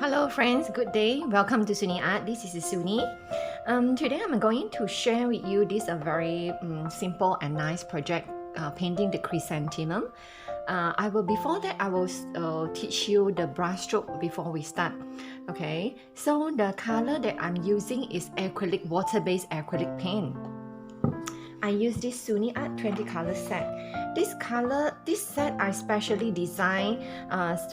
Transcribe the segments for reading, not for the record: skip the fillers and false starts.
Hello friends, good day. Welcome to Suni Art. This is Suni. Today I'm going to share with you this very simple and nice project, painting the chrysanthemum. Before that I will teach you the brush stroke before we start. Okay, so the color that I'm using is acrylic, water-based acrylic paint. I use this Suni Art 20 color set. This set I specially designed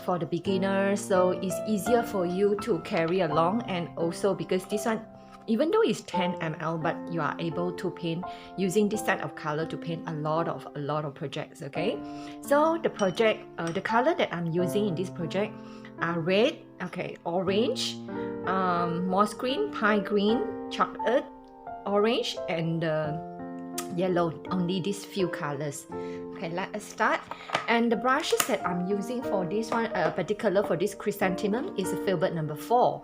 for the beginners, so it's easier for you to carry along, and also because this one, even though it's 10 ml, but you are able to paint using this set of color to paint a lot of projects. Okay, so the color that I'm using in this project are red, okay, orange, moss green, pine green, chocolate, orange, and yellow. Only these few colors. Okay, let us start. And the brushes that I'm using for this one, particular for this chrysanthemum, is a filbert number 4.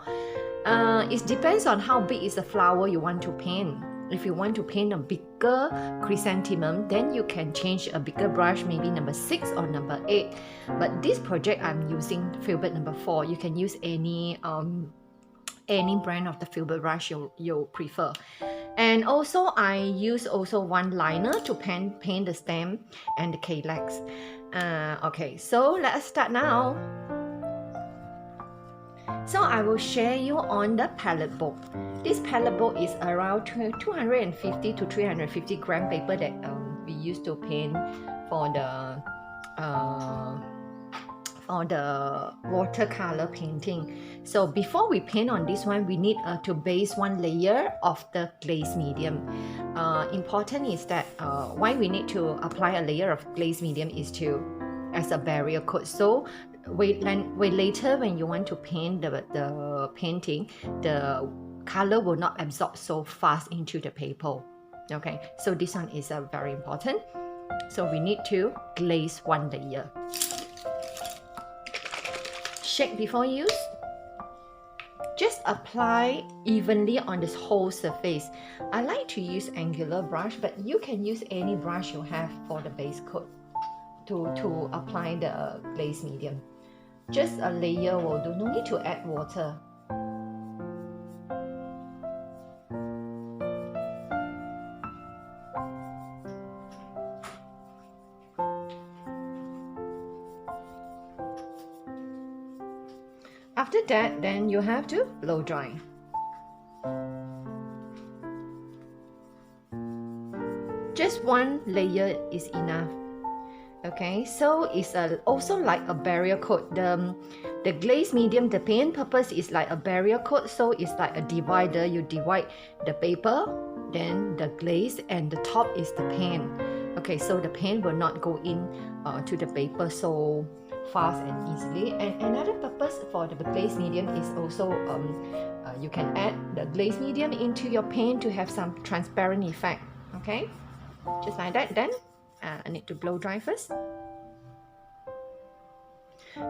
It depends on how big is the flower you want to paint. If you want to paint a bigger chrysanthemum, then you can change a bigger brush, maybe number 6 or number 8. But this project I'm using filbert number 4. You can use any brand of the filbert brush you prefer. And also I use one liner to paint the stem and the calyx. Okay, so let us start now. So I will share you on the palette book. This palette book is around 250 to 350 gram paper that we used to paint for the watercolor painting. So before we paint on this one, we need to base one layer of the glaze medium. Important is that why we need to apply a layer of glaze medium is as a barrier coat. So later when you want to paint the painting, the color will not absorb so fast into the paper. Okay, so this one is very important. So we need to glaze one layer. Shake before use. Just apply evenly on this whole surface. I like to use angular brush, but you can use any brush you have for the base coat to apply the glaze medium. Just a layer will do, no need to add water. After that, then you have to blow dry. Just one layer is enough. Okay, so it's also like a barrier coat. The glaze medium, the paint purpose is like a barrier coat, so it's like a divider. You divide the paper, then the glaze, and the top is the paint. Okay, so the paint will not go in to the paper so fast and easily. And another purpose for the glaze medium is also you can add the glaze medium into your paint to have some transparent effect. Okay, just like that. Then I need to blow dry first.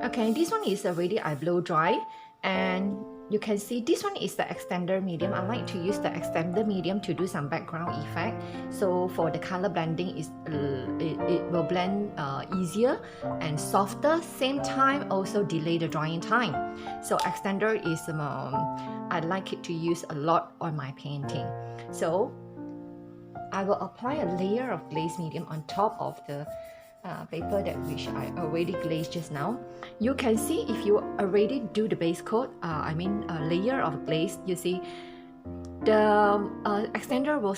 Okay, this one is already I blow dry, and you can see this one is the extender medium. I like to use the extender medium to do some background effect. So for the color blending, it will blend easier and softer. Same time, also delay the drying time. So extender is I like it to use a lot on my painting. So I will apply a layer of glaze medium on top of the paper which I already glazed just now. You can see if you already do the base coat, a layer of glaze, you see the extender will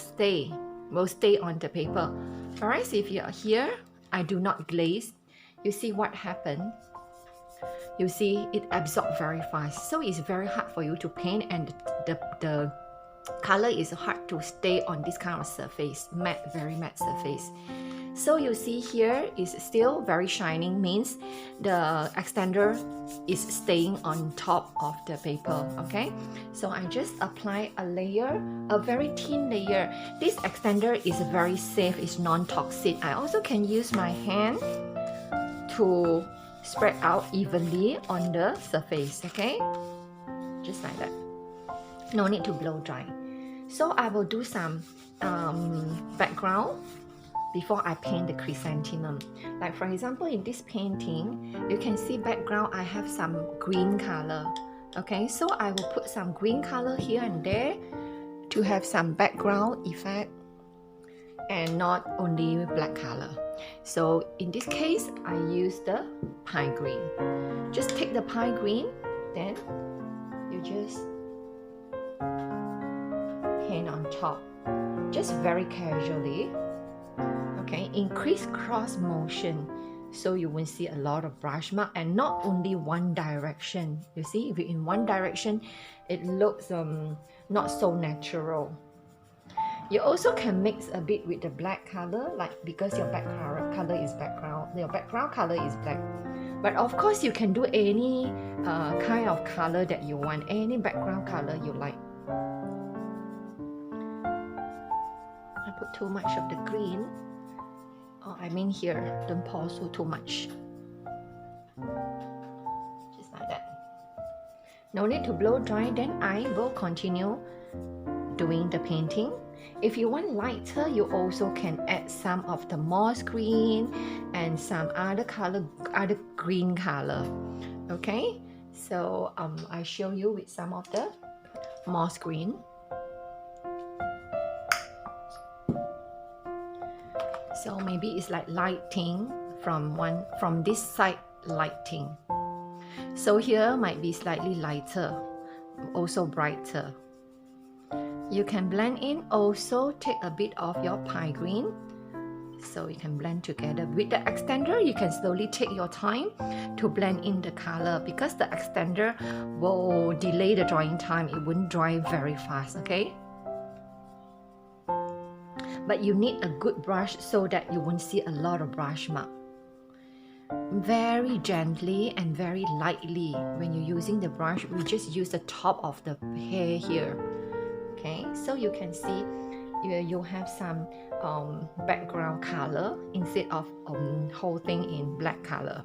stay on the paper. Whereas if you are here, I do not glaze, you see what happened. You see it absorbs very fast, so it's very hard for you to paint, and the color is hard to stay on this kind of surface, matte, very matte surface. So you see here is still very shining, means the extender is staying on top of the paper. Okay, so I just apply a layer, a very thin layer. This extender is very safe, it's non-toxic. I also can use my hand to spread out evenly on the surface. Okay, just like that. No need to blow dry. So I will do some background before I paint the chrysanthemum. Like for example, in this painting, you can see background I have some green color. Okay, so I will put some green color here and there to have some background effect and not only black color. So in this case, I use the pine green. Just take the pine green, then you just paint on top, just very casually. Okay, in crisscross motion, so you will see a lot of brush mark, and not only one direction. You see, if you're in one direction, it looks not so natural. You also can mix a bit with the black color, like because your background color is your background color is black. But of course, you can do any kind of color that you want, any background color you like. I put too much of the green. Oh, I mean here, don't pour so too much. Just like that. No need to blow dry, then I will continue doing the painting. If you want lighter, you also can add some of the moss green and some other green color. Okay, so I show you with some of the moss green. So maybe it's like lighting from this side lighting. So here might be slightly lighter, also brighter. You can blend in, also take a bit of your pine green, so you can blend together. With the extender, you can slowly take your time to blend in the color, because the extender will delay the drying time. It wouldn't dry very fast, okay? But you need a good brush so that you won't see a lot of brush mark. Very gently and very lightly. When you're using the brush, we just use the top of the hair here. Okay, so you can see you have some background color instead of whole thing in black color.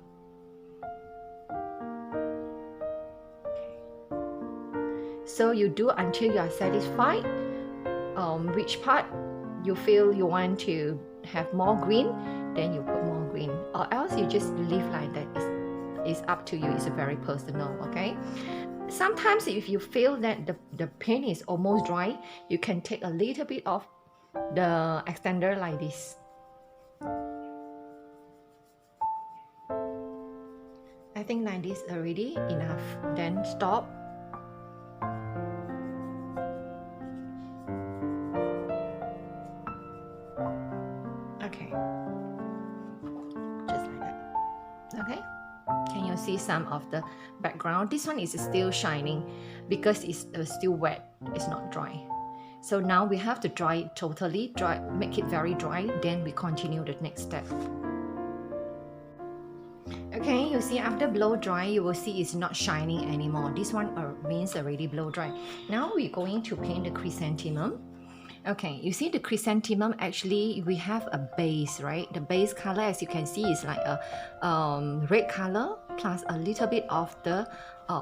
So you do until you are satisfied. Which part you feel you want to have more green, then you put more green, or else you just leave like that. It's up to you. It's very personal. Okay. Sometimes if you feel that the paint is almost dry, you can take a little bit of the extender like this. I think like this already enough. Then stop. Okay. Just like that. Okay. Can you see some of the background? This one is still shining because it's still wet, it's not dry. So now we have to dry it totally, make it very dry, then we continue the next step. Okay, you see after blow dry, you will see it's not shining anymore. This one means already blow dry. Now we're going to paint the chrysanthemum. Okay, you see the chrysanthemum, actually we have a base, right? The base color, as you can see, is like a red color plus a little bit of the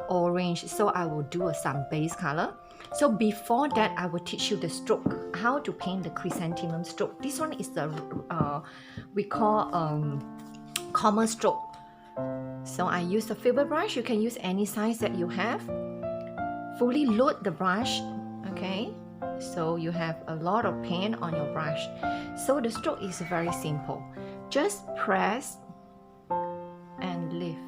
orange. So I will do some base color. So before that, I will teach you the stroke, how to paint the chrysanthemum stroke. This one is the we call common stroke. So I use the filbert brush. You can use any size that you have. Fully load the brush. Okay. So you have a lot of paint on your brush. So the stroke is very simple. Just press and lift.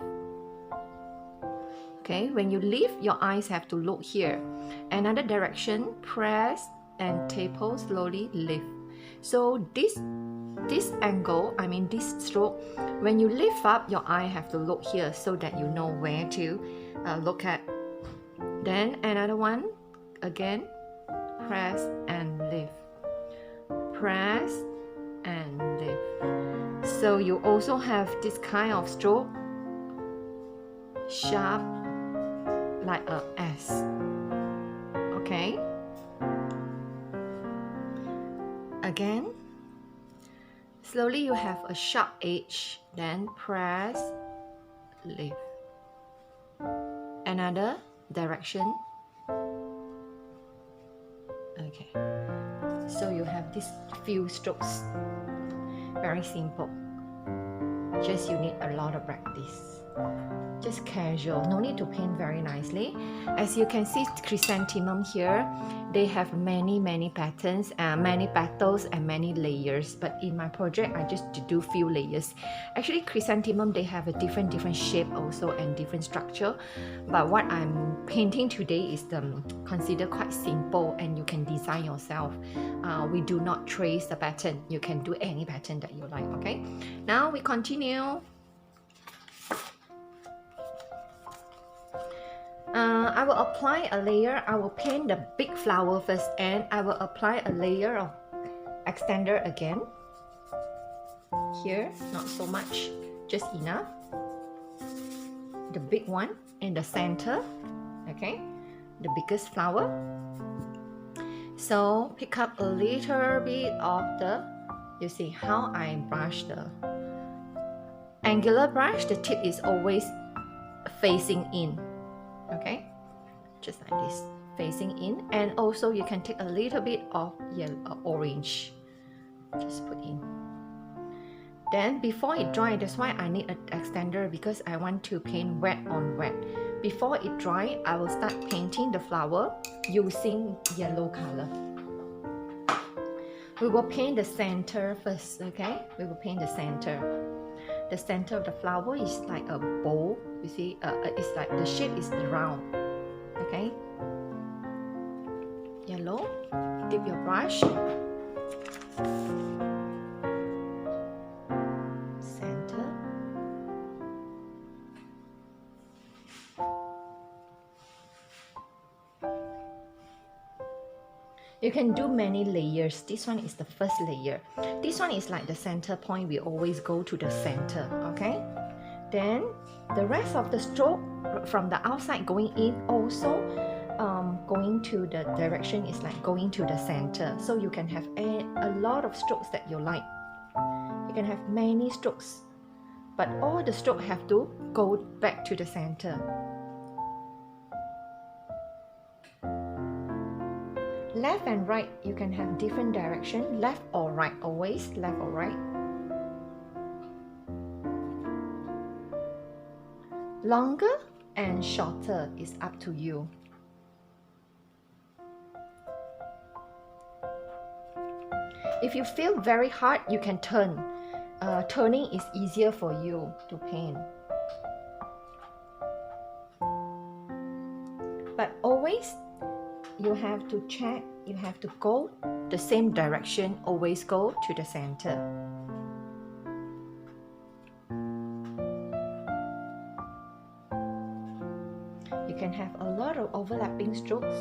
Okay, when you lift, your eyes have to look here. Another direction, press and taper, slowly lift. So this angle, I mean this stroke, when you lift up, your eye have to look here so that you know where to look at. Then another one, again, press and lift, press and lift. So you also have this kind of stroke, sharp like a S. Okay, again, slowly you have a sharp edge, then press, lift. Another direction. Okay, so you have these few strokes. Very simple. Just you need a lot of practice. Just casual, no need to paint very nicely. As you can see, chrysanthemum here, they have many patterns, many petals and many layers, but in my project I just do few layers. Actually, chrysanthemum, they have a different shape also and different structure, but what I'm painting today is considered quite simple and you can design yourself. We do not trace the pattern, you can do any pattern that you like. Okay, now we continue. I will apply a layer. I will paint the big flower first and I will apply a layer of extender again. Here, not so much, just enough. The big one in the center, okay, the biggest flower. So pick up a little bit of the, you see how I brush the angular brush, the tip is always facing in. Okay, just like this, facing in, and also you can take a little bit of yellow, orange, just put in. Then before it dry, that's why I need an extender, because I want to paint wet on wet. Before it dry, I will start painting the flower using yellow color. We will paint the center first, okay? We will paint the center. The center of the flower is like a bowl. You see, it's like the shape is round. Okay. Yellow. Dip your brush. Center. You can do many layers. This one is the first layer. This one is like the center point. We always go to the center, okay? Then the rest of the stroke from the outside going in also going to the direction is like going to the center. So you can have a lot of strokes that you like. You can have many strokes, but all the strokes have to go back to the center. Left and right, you can have different direction, left or right, always left or right. Longer and shorter is up to you. If you feel very hard, you can turn. Turning is easier for you to paint. But always, you have to check, you have to go the same direction, always go to the center. You can have a lot of overlapping strokes.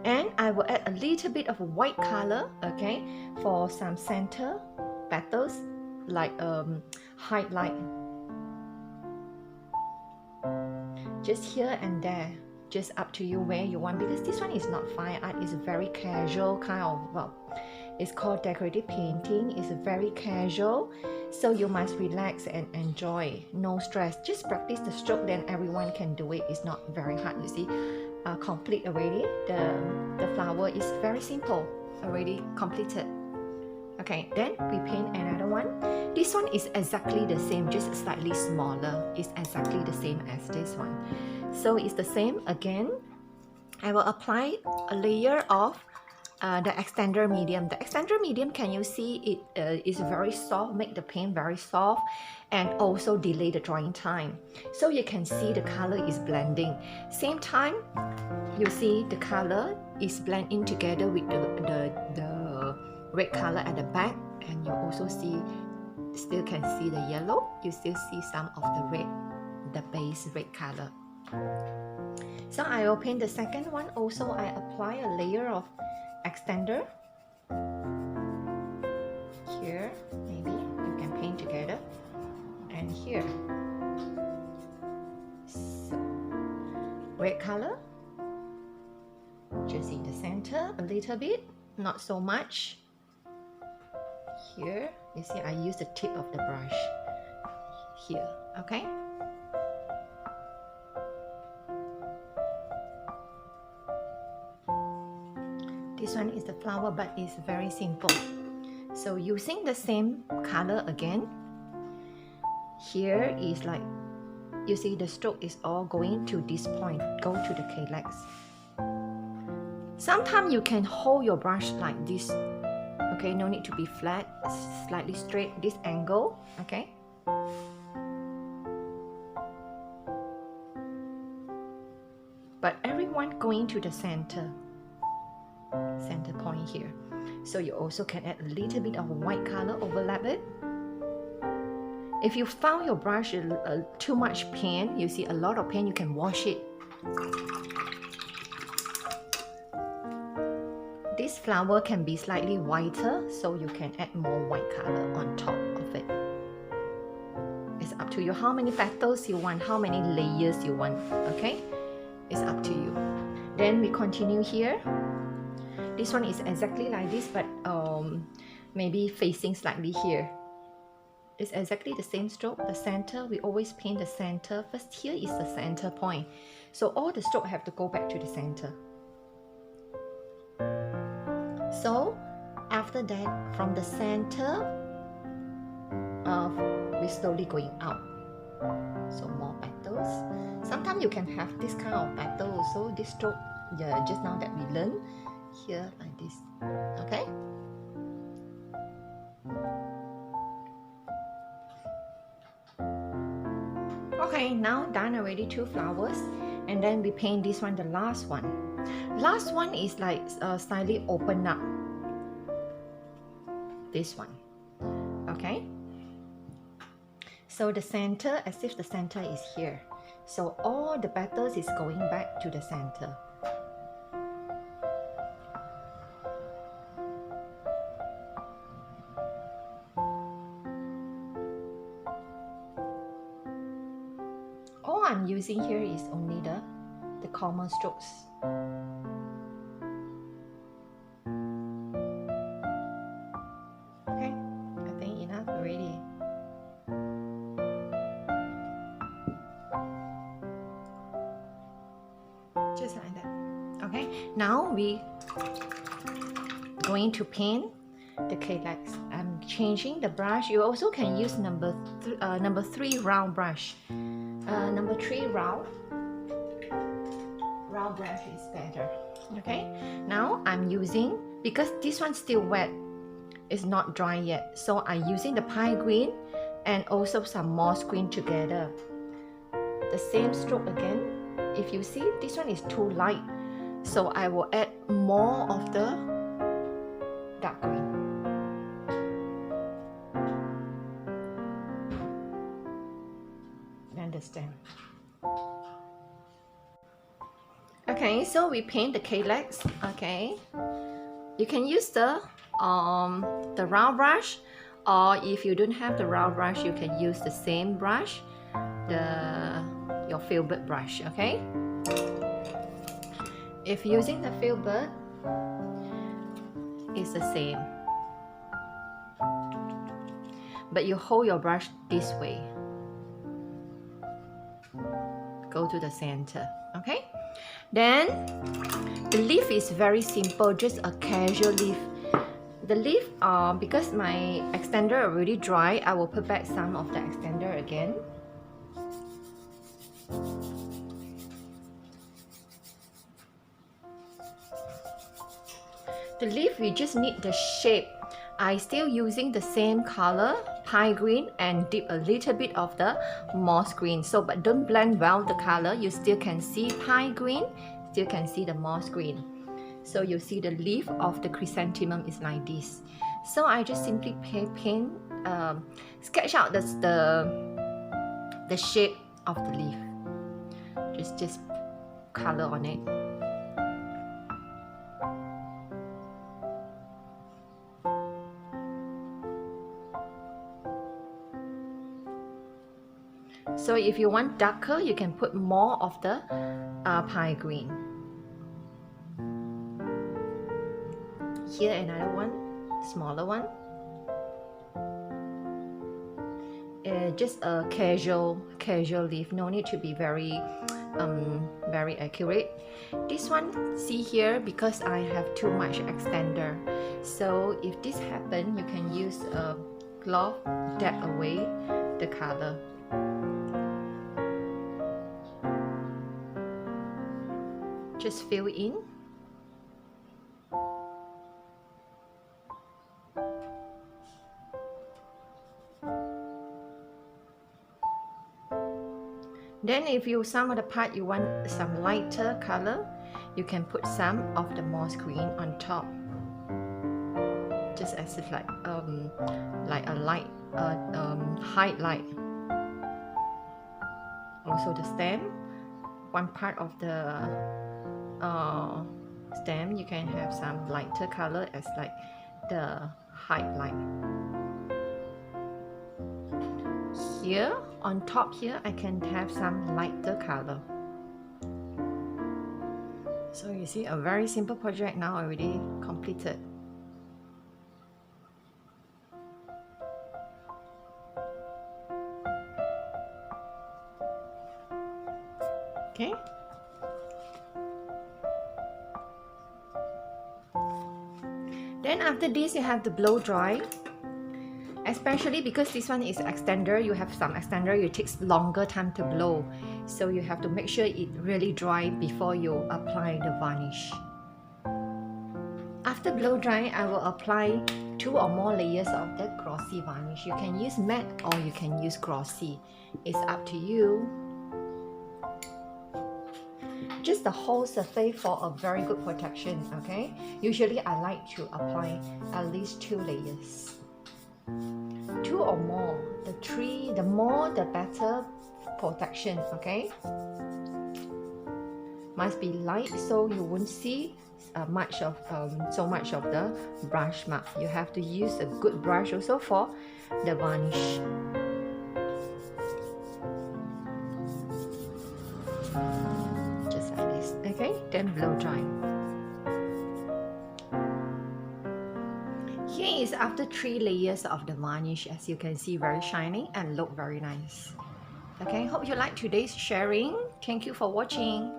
And I will add a little bit of white color, okay, for some center petals, like highlight. Just here and there. Just up to you where you want, because this one is not fine art, it's a very casual kind of, well, it's called decorative painting. It's very casual, so you must relax and enjoy, no stress. Just practice the stroke, then everyone can do it. It's not very hard, you see. Complete already. The flower is very simple, already completed. Okay, then we paint another one. This one is exactly the same, just slightly smaller. It's exactly the same as this one. So it's the same again. I will apply a layer of the extender medium. The extender medium, can you see it is very soft, make the paint very soft, and also delay the drying time. So you can see the color is blending. Same time, you see the color is blending together with the red color at the back, and you also still can see the yellow. You still see some of the red, the base red color. So I will paint the second one. Also, I apply a layer of extender. Here, maybe you can paint together, and here. So, red color, just in the center, a little bit, not so much. Here, you see I use the tip of the brush. Here, okay? This one is the flower, but it's very simple. So using the same color again, here is like, you see the stroke is all going to this point, go to the calyx. Sometimes you can hold your brush like this, okay, no need to be flat, slightly straight, this angle, okay. But everyone going to the center point here. So you also can add a little bit of white color, overlap it. If you found your brush too much paint, you see a lot of paint, you can wash it. This flower can be slightly whiter, so you can add more white color on top of it. It's up to you how many petals you want, how many layers you want, okay? It's up to you. Then we continue here. This one is exactly like this, but maybe facing slightly here. It's exactly the same stroke. The center, we always paint the center. First here is the center point. So all the stroke have to go back to the center. So after that, from the center, we're slowly going out. So more petals. Sometimes you can have this kind of petal also. This stroke, yeah, just now that we learned, here like this, okay. Okay, now done already, 2 flowers, and then we paint this one, the last one. Last one is like slightly open up. This one, okay. So the center, as if the center is here. So all the petals is going back to the center. All I'm using here is only the common strokes. Okay, I think enough already. Just like that. Okay, now we going to paint the calyx. I'm changing the brush. You also can use number 3 round brush. Number 3 round brush is better. Okay, now I'm using, because this one's still wet, it's not dry yet, so I'm using the pie green and also some moss green together. The same stroke again. If you see, this one is too light, so I will add more of the dark green. Understand? Okay, so we paint the calyx. Okay, you can use the round brush, or if you don't have the round brush, you can use the same brush, your filbert brush. Okay, if using the filbert, it's the same, but you hold your brush this way, go to the center. Okay, then the leaf is very simple, just a casual leaf. The leaf, because my extender already dry, I will put back some of the extender again. The leaf, we just need the shape. I still using the same color, pie green, and dip a little bit of the moss green. So, but don't blend well the color. You still can see pie green, still can see the moss green. So you see the leaf of the chrysanthemum is like this. So I just simply sketch out the shape of the leaf. Just color on it. So if you want darker, you can put more of the pie green. Here another one, smaller one. Just a casual leaf. No need to be very accurate. This one, see here, because I have too much extender. So if this happen, you can use a cloth, dab away the color. Just fill in. Then if some of the part you want some lighter color, you can put some of the moss green on top, just as if like a light highlight. Also the stem, one part of the stem you can have some lighter color as like the highlight. Here on top here I can have some lighter color. So you see, a very simple project now already completed. Okay. Then after this you have to blow dry. Especially because this one is extender, you have some extender, it takes longer time to blow. So you have to make sure it really dry before you apply the varnish. After blow dry, I will apply 2 or more layers of the glossy varnish. You can use matte or you can use glossy. It's up to you. Just the whole surface for a very good protection, okay? Usually I like to apply at least 2 layers. 2 or more, the more the better protection, okay? Must be light so you won't see so much of the brush mark. You have to use a good brush also for the varnish. Just like this, okay? Then blow dry. Here is after 3 layers of the varnish, as you can see, very shiny and look very nice. Okay, hope you like today's sharing. Thank you for watching.